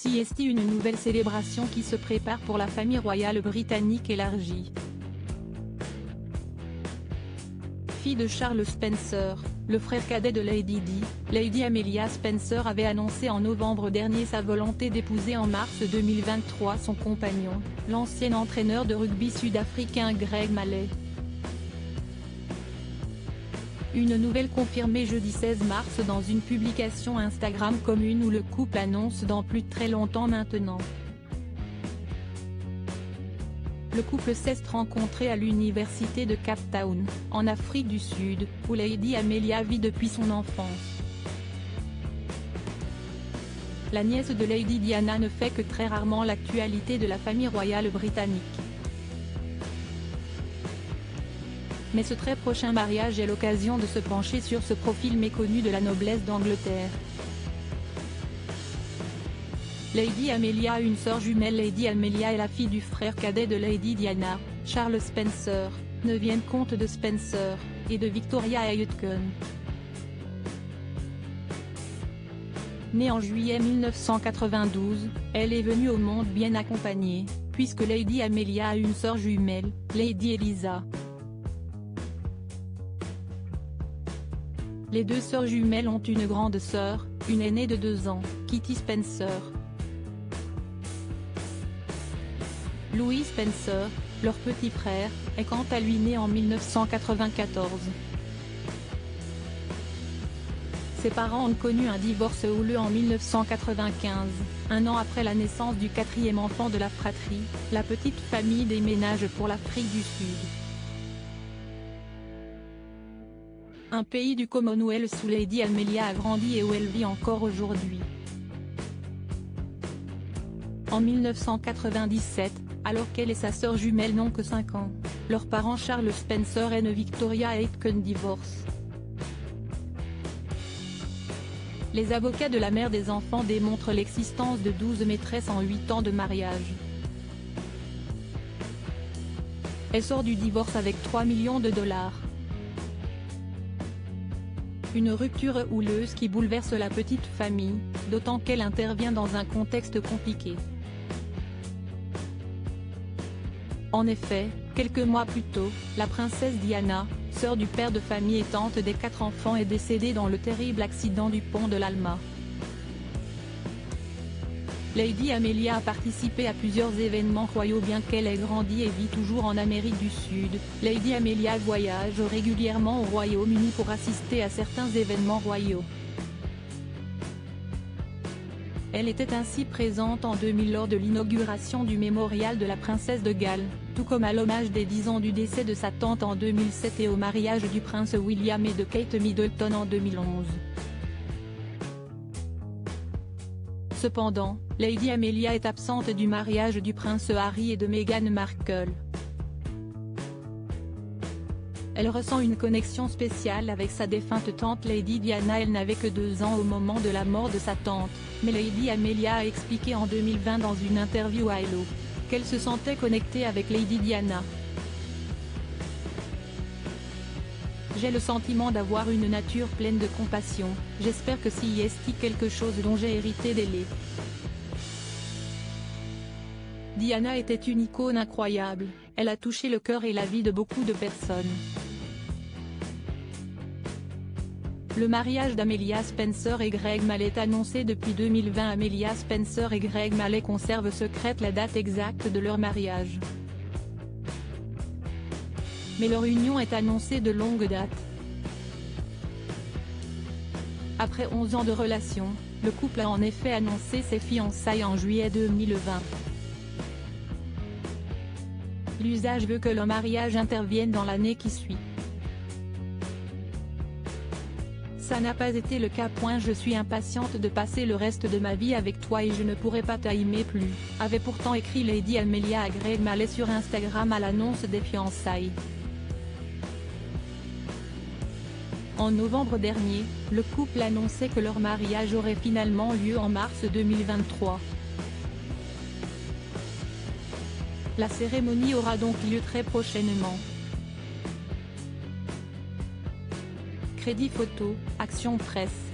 CST, une nouvelle célébration qui se prépare pour la famille royale britannique élargie. Fille de Charles Spencer, le frère cadet de Lady Di, Lady Amelia Spencer avait annoncé en novembre dernier sa volonté d'épouser en mars 2023 son compagnon, l'ancien entraîneur de rugby sud-africain Greg Malet. Une nouvelle confirmée jeudi 16 mars dans une publication Instagram commune où le couple annonce dans plus de très longtemps maintenant. Le couple s'est rencontré à l'université de Cape Town, en Afrique du Sud, où Lady Amelia vit depuis son enfance. La nièce de Lady Diana ne fait que très rarement l'actualité de la famille royale britannique. Mais ce très prochain mariage est l'occasion de se pencher sur ce profil méconnu de la noblesse d'Angleterre. Lady Amelia a une sœur jumelle. Lady Amelia est la fille du frère cadet de Lady Diana, Charles Spencer, 9e comte de Spencer, et de Victoria Aitken. Née en juillet 1992, elle est venue au monde bien accompagnée, puisque Lady Amelia a une sœur jumelle, Lady Eliza. Les deux sœurs jumelles ont une grande sœur, une aînée de 2 ans, Kitty Spencer. Louis Spencer, leur petit frère, est quant à lui né en 1994. Ses parents ont connu un divorce houleux en 1995, un an après la naissance du 4e enfant de la fratrie. La petite famille déménage pour l'Afrique du Sud, un pays du Commonwealth où Lady Amelia a grandi et où elle vit encore aujourd'hui. En 1997, alors qu'elle et sa sœur jumelle n'ont que 5 ans, leurs parents Charles Spencer et Victoria Aitken divorcent. Les avocats de la mère des enfants démontrent l'existence de 12 maîtresses en 8 ans de mariage. Elle sort du divorce avec 3 millions de dollars. Une rupture houleuse qui bouleverse la petite famille, d'autant qu'elle intervient dans un contexte compliqué. En effet, quelques mois plus tôt, la princesse Diana, sœur du père de famille et tante des 4 enfants, est décédée dans le terrible accident du pont de l'Alma. Lady Amelia a participé à plusieurs événements royaux. Bien qu'elle ait grandi et vit toujours en Amérique du Sud, Lady Amelia voyage régulièrement au Royaume-Uni pour assister à certains événements royaux. Elle était ainsi présente en 2000 lors de l'inauguration du mémorial de la princesse de Galles, tout comme à l'hommage des 10 ans du décès de sa tante en 2007 et au mariage du prince William et de Kate Middleton en 2011. Cependant, Lady Amelia est absente du mariage du prince Harry et de Meghan Markle. Elle ressent une connexion spéciale avec sa défunte tante Lady Diana. Elle n'avait que 2 ans au moment de la mort de sa tante, mais Lady Amelia a expliqué en 2020 dans une interview à Hello, qu'elle se sentait connectée avec Lady Diana. J'ai le sentiment d'avoir une nature pleine de compassion, j'espère que c'est quelque chose dont j'ai hérité d'elle. Diana était une icône incroyable, elle a touché le cœur et la vie de beaucoup de personnes. Le mariage d'Amelia Spencer et Greg Malet est annoncé depuis 2020. Amelia Spencer et Greg Malet conservent secrète la date exacte de leur mariage, mais leur union est annoncée de longue date. Après 11 ans de relation, le couple a en effet annoncé ses fiançailles en juillet 2020. L'usage veut que le mariage intervienne dans l'année qui suit. Ça n'a pas été le cas. Je suis impatiente de passer le reste de ma vie avec toi et je ne pourrai pas t'aimer plus, avait pourtant écrit Lady Amelia à Greg Malet sur Instagram à l'annonce des fiançailles. En novembre dernier, le couple annonçait que leur mariage aurait finalement lieu en mars 2023. La cérémonie aura donc lieu très prochainement. Crédit photo, Action Presse.